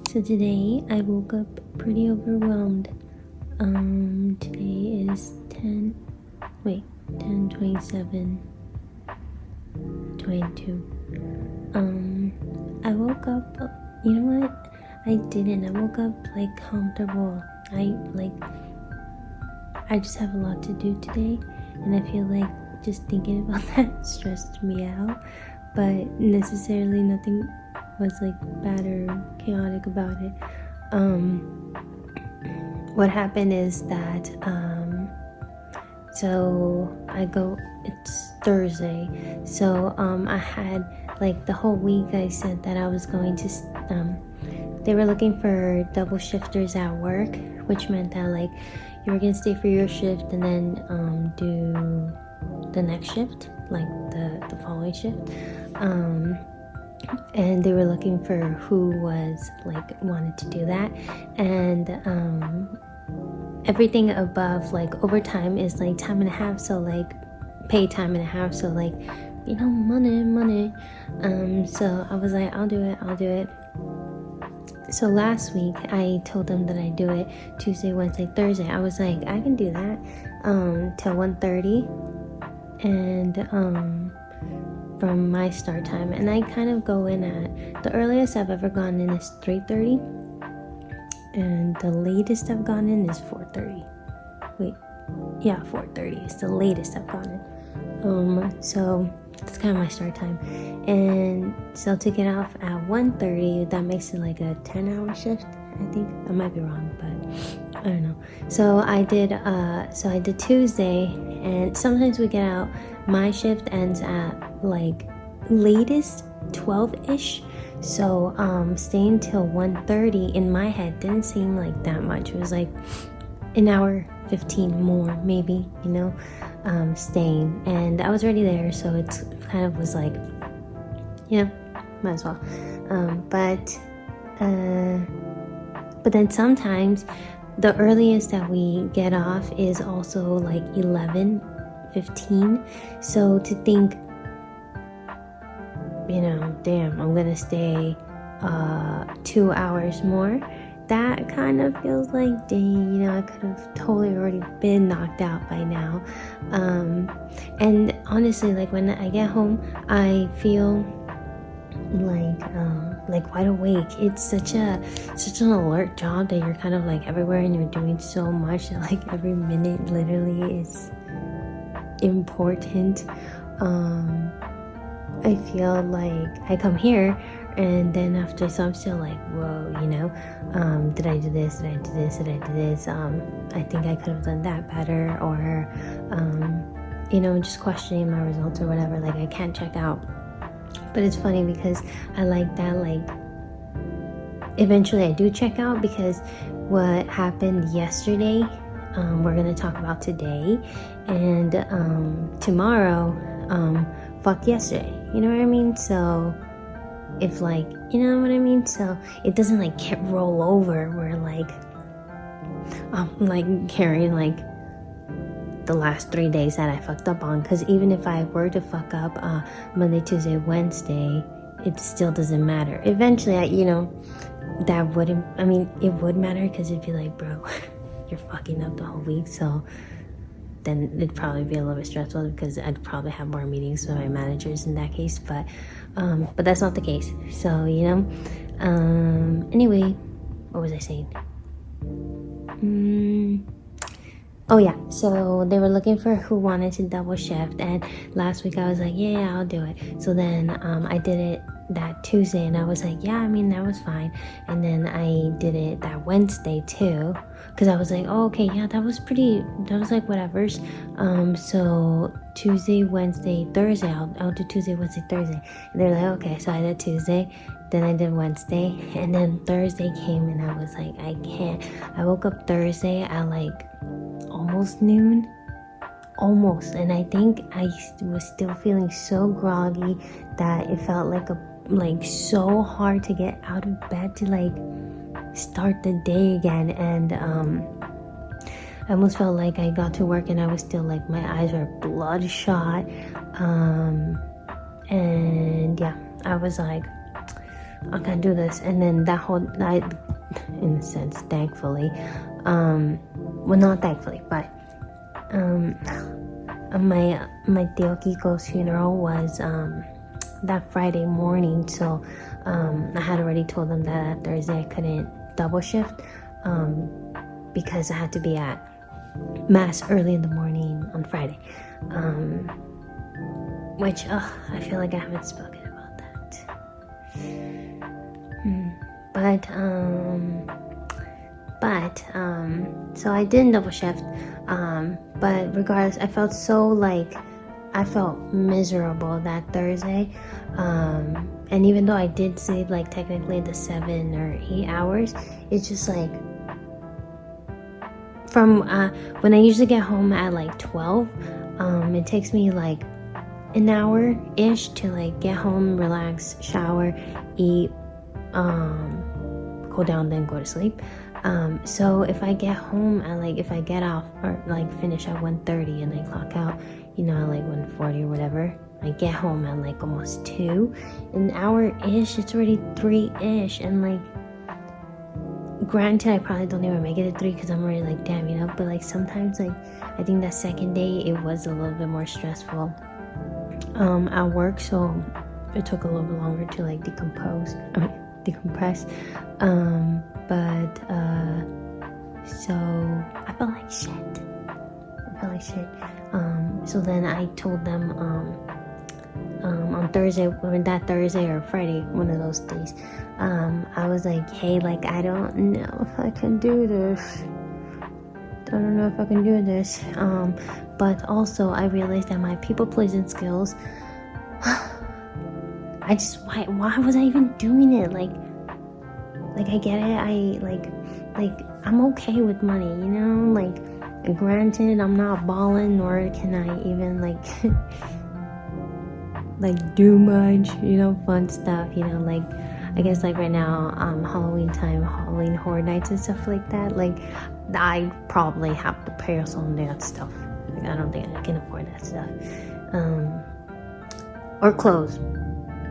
So today I woke up pretty overwhelmed. Today is 10/27/22. I woke up, you know what? I didn't. I woke up like comfortable. I just have a lot to do today, and I feel like just thinking about that stressed me out. But necessarily nothing was like bad or chaotic about it. What happened is that it's Thursday, so I had like the whole week I said that I was going to they were looking for double shifters at work, which meant that like you were gonna stay for your shift and then do the next shift, like the following shift. And they were looking for who was like wanted to do that, and everything above like overtime is like time and a half, so like paid time and a half, so like, you know, money. So I was like, I'll do it. So last week I told them that I do it Tuesday, Wednesday, Thursday. I was like, I can do that till 1:30, and from my start time, and I kind of go in at the earliest I've ever gone in is 3:30, and the latest I've gone in is 4:30. 4:30 is the latest I've gone in. So that's kind of my start time, and so to get off at 1:30, that makes it like a 10-hour shift. I think I might be wrong, but I don't know. So I did Tuesday, and sometimes we get out. My shift ends at like latest 12-ish, so staying till 1:30 in my head didn't seem like that much. It was like an hour 15 more maybe, you know, staying, and I was already there, so it's kind of was like, you know, might as well. But then sometimes the earliest that we get off is also like 11:15. So to think, you know, damn, I'm gonna stay 2 hours more, that kind of feels like, dang, you know, I could have totally already been knocked out by now. And honestly, like when I get home, I feel like wide awake. It's such an alert job that you're kind of like everywhere and you're doing so much that like every minute literally is important. I feel like I come here, and then after, so I'm still like, whoa, you know, did I do this? I think I could have done that better, or you know, just questioning my results or whatever. Like I can't check out. But it's funny because I like that, like eventually I do check out, because what happened yesterday, we're gonna talk about today, and tomorrow, fuck yesterday, you know what I mean? So if like, you know what I mean? So it doesn't like roll over where like I'm like carrying like the last 3 days that I fucked up on, because even if I were to fuck up Monday, Tuesday, Wednesday, it still doesn't matter. Eventually, it would matter, because it'd be like, bro, you're fucking up the whole week. So then it'd probably be a little bit stressful, because I'd probably have more meetings with my managers in that case, but that's not the case. So, you know, anyway, what was I saying? Oh yeah, so they were looking for who wanted to double shift, and last week I was like, yeah, I'll do it. So then I did it that Tuesday, and I was like, yeah, I mean, that was fine. And then I did it that Wednesday too, because I was like, oh, okay, yeah, that was like whatever's. So Tuesday, Wednesday, Thursday, I'll do Tuesday, Wednesday, Thursday. And they're like, okay. So I did Tuesday, then I did Wednesday, and then Thursday came, and I was like, I can't. I woke up Thursday at like almost noon, and I think I was still feeling so groggy that it felt like so hard to get out of bed to like start the day again. And I almost felt like I got to work and I was still like, my eyes were bloodshot, and yeah, I was like, I can't do this. And then that whole night, in a sense, thankfully, well, not thankfully, but my Tio Kiko's funeral was that Friday morning, so I had already told them that Thursday I couldn't double shift because I had to be at mass early in the morning on Friday, which I feel like I haven't spoken about that. But so I didn't double shift, but regardless, I felt miserable that Thursday, and even though I did sleep like technically the 7 or 8 hours, it's just like from when I usually get home at like 12, it takes me like an hour ish to like get home, relax, shower, eat, cool down, then go to sleep. So if I get home at like, if I get off or like finish at 1:30 and I clock out, you know, at like 1:40 or whatever, I get home at like almost 2, an hour ish, it's already 3 ish, and like granted I probably don't even make it to 3 because I'm already like damn, you know, but like sometimes like I think that second day it was a little bit more stressful at work, so it took a little bit longer to like decompress. So I felt like shit. So then I told them on Thursday, that Thursday or Friday, one of those days, I was like, hey, like I don't know if I can do this. But also I realized that my people pleasing skills, why was I even doing it? Like I get it, I like I'm okay with money, you know, like granted I'm not balling, nor can I even like like do much, you know, fun stuff, you know, like I guess like right now Halloween time, Halloween Horror Nights and stuff like that, like I probably have to pay some of that stuff. Like I don't think I can afford that stuff, or clothes,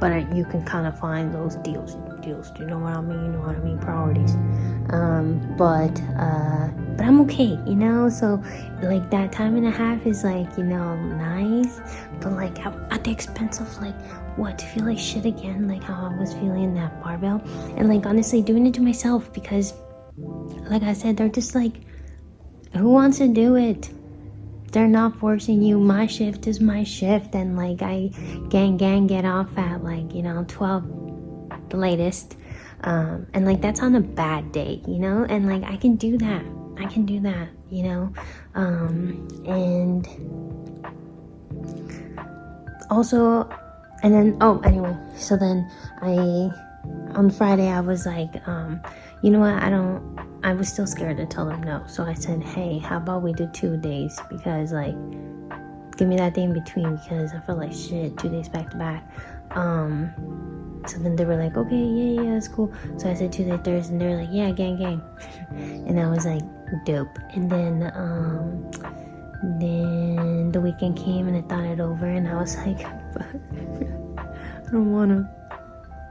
but you can kind of find those deals. Do you know what I mean? Priorities. But I'm okay, you know. So like that time and a half is like, you know, nice, but like at the expense of like what, to feel like shit again, like how I was feeling in that barbell, and like honestly doing it to myself, because like I said, they're just like, who wants to do it? They're not forcing you. My shift is my shift, and like I gang get off at like, you know, 12 the latest, and like that's on a bad day, you know, and like I can do that, you know, and also, and then anyway, so then on Friday I was like, you know what, I was still scared to tell them no, so I said, hey, how about we do 2 days, because like give me that day in between, because I felt like shit 2 days back to back. So then they were like, okay, yeah, that's cool. So I said Tuesday, Thursday, and they were like, yeah, gang. And I was like, dope. And then the weekend came and I thought it over, and I was like, fuck, I don't wanna,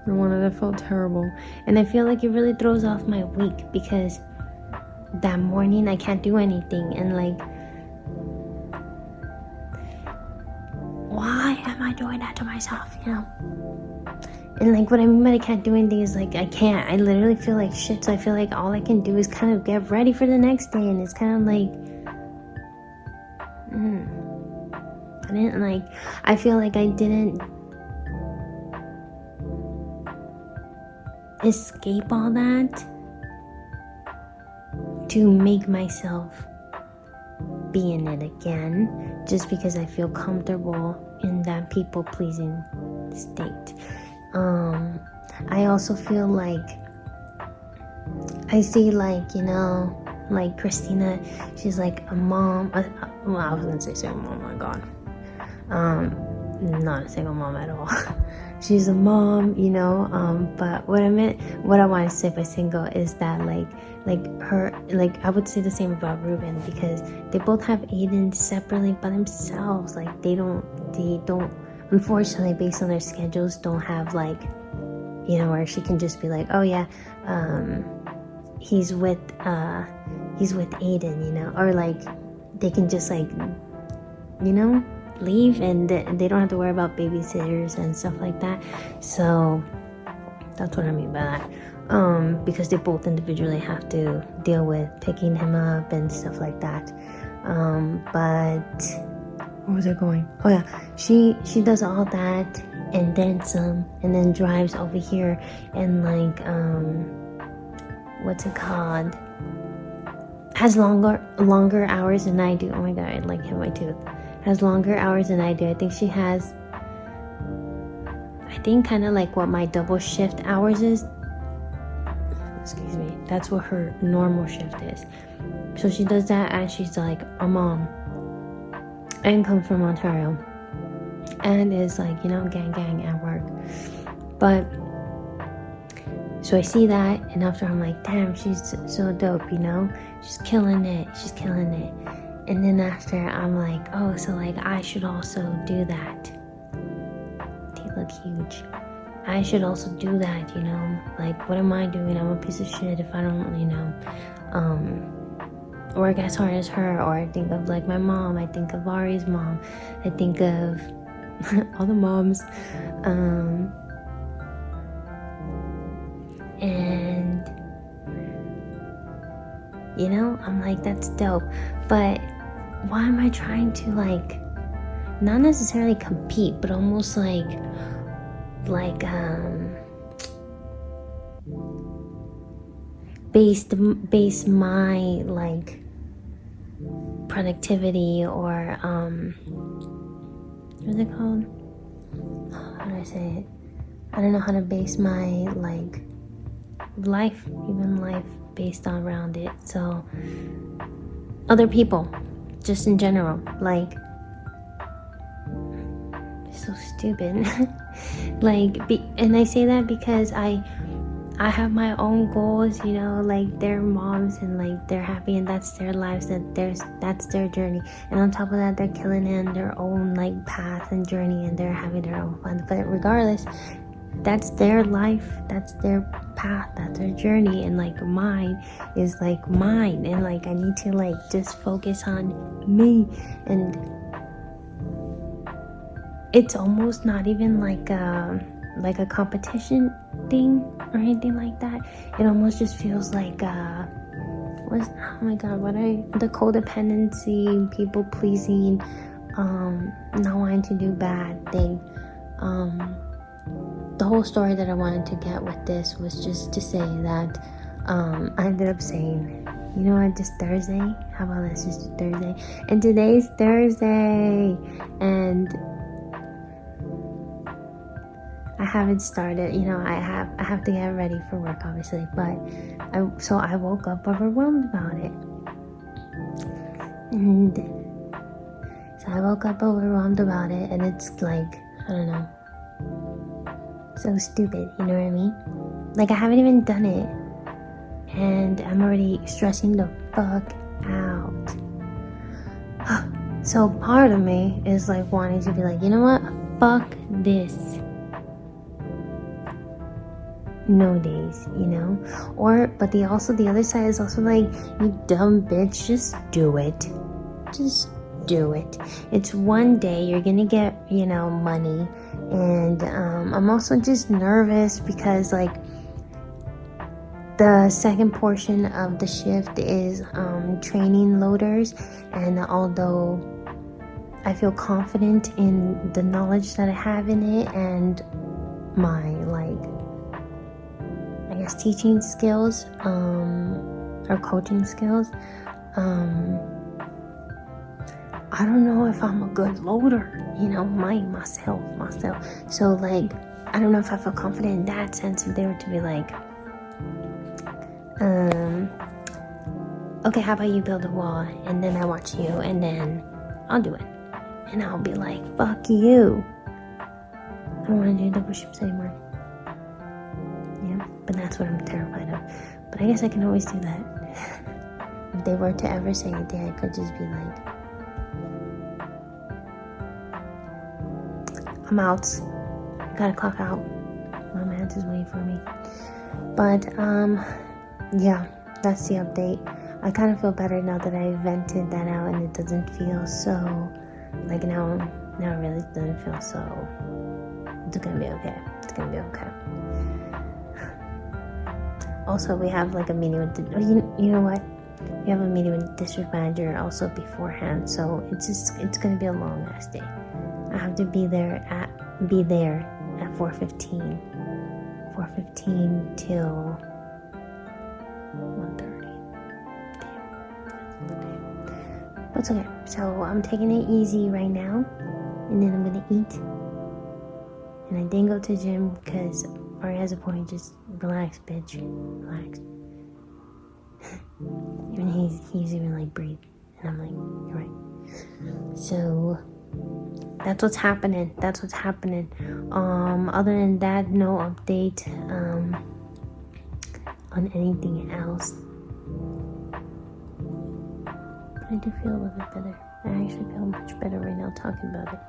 that felt terrible. And I feel like it really throws off my week, because that morning I can't do anything, and like, why am I doing that to myself, you know? And like what I mean by I can't do anything is like I literally feel like shit, so I feel like all I can do is kind of get ready for the next day, and it's kind of like I feel like I didn't escape all that to make myself be in it again, just because I feel comfortable in that people pleasing state. I also feel like I see, like, you know, like Christina, she's like a mom, well, I was gonna say single mom, oh my god, not a single mom at all. She's a mom, you know, but what I want to say by single is that like her, like I would say the same about Ruben, because they both have Aiden separately by themselves. Like they don't unfortunately, based on their schedules, don't have like you know, where she can just be like, oh yeah, he's with Aiden, you know, or like they can just like, you know, leave and they don't have to worry about babysitters and stuff like that. So that's what I mean by that. Because they both individually have to deal with picking him up and stuff like that. But where was I going? Oh yeah, she does all that and then some, and then drives over here and like what's it called? Has longer hours than I do. Oh my god, I like hit my tooth. Has longer hours than I do. I think she has, I think kind of like what my double shift hours is. Excuse me. That's what her normal shift is. So she does that, and she's like a mom and comes from Ontario and is like, you know, gang at work. But so I see that, and after I'm like, damn, she's so dope, you know, she's killing it. And then after I'm like, oh, so like I should also do that. They look huge. I should also do that, you know, like what am I doing? I'm a piece of shit if I don't, you know, work as hard as her. Or I think of like my mom, I think of Ari's mom, I think of all the moms, and you know, I'm like, that's dope. But why am I trying to like not necessarily compete, but almost like base my like productivity or what's it called? How do I say it? I don't know how to base my like life based around it. So other people, just in general, like, so stupid. And I say that because I have my own goals, you know, like they're moms and like they're happy and that's their lives, that's their journey. And on top of that, they're killing it in their own like path and journey, and they're having their own fun. But regardless, that's their life, that's their path, that's their journey, and like mine is like mine, and like I need to like just focus on me. And it's almost not even like a competition thing or anything like that. It almost just feels like the codependency, people pleasing, not wanting to do bad thing. The whole story that I wanted to get with this was just to say that I ended up saying, you know what, just Thursday? How about this, just Thursday? And today's Thursday, and I haven't started, you know, I have to get ready for work, obviously, but I woke up overwhelmed about it. And so I woke up overwhelmed about it, and it's like, I don't know, so stupid, you know what I mean? Like, I haven't even done it, and I'm already stressing the fuck out. So part of me is like wanting to be like, you know what, fuck this. No days, you know? But the other side is also like, you dumb bitch, just do it. Just do it. It's one day, you're gonna get, you know, money. And I'm also just nervous because like the second portion of the shift is training loaders, and although I feel confident in the knowledge that I have in it and my like, I guess, teaching skills or coaching skills, I don't know if I'm a good loader, you know, myself. So like, I don't know if I feel confident in that sense. If they were to be like, okay, how about you build a wall and then I watch you and then I'll do it, and I'll be like, fuck you, I don't want to do double shifts anymore. Yeah, but that's what I'm terrified of. But I guess I can always do that. If they were to ever say anything, I could just be like, I'm out. Gotta clock out, my man. parents is waiting for me. But yeah, that's the update. I kind of feel better now that I vented that out, and it doesn't feel so like now it really doesn't feel so. It's gonna be okay. It's gonna be okay. Also, we have like a meeting with you know what? We have a meeting with the district manager also beforehand, so it's gonna be a long ass day. I have to be there at 4:15 till 1:30. But it's okay. So I'm taking it easy right now, and then I'm gonna eat. And I didn't go to the gym because Ari has a point. Just relax, bitch. Relax. Even he's even like breathe, and I'm like, you're right. So that's what's happening. Other than that, no update on anything else. But I do feel a little bit better. I actually feel much better right now talking about it.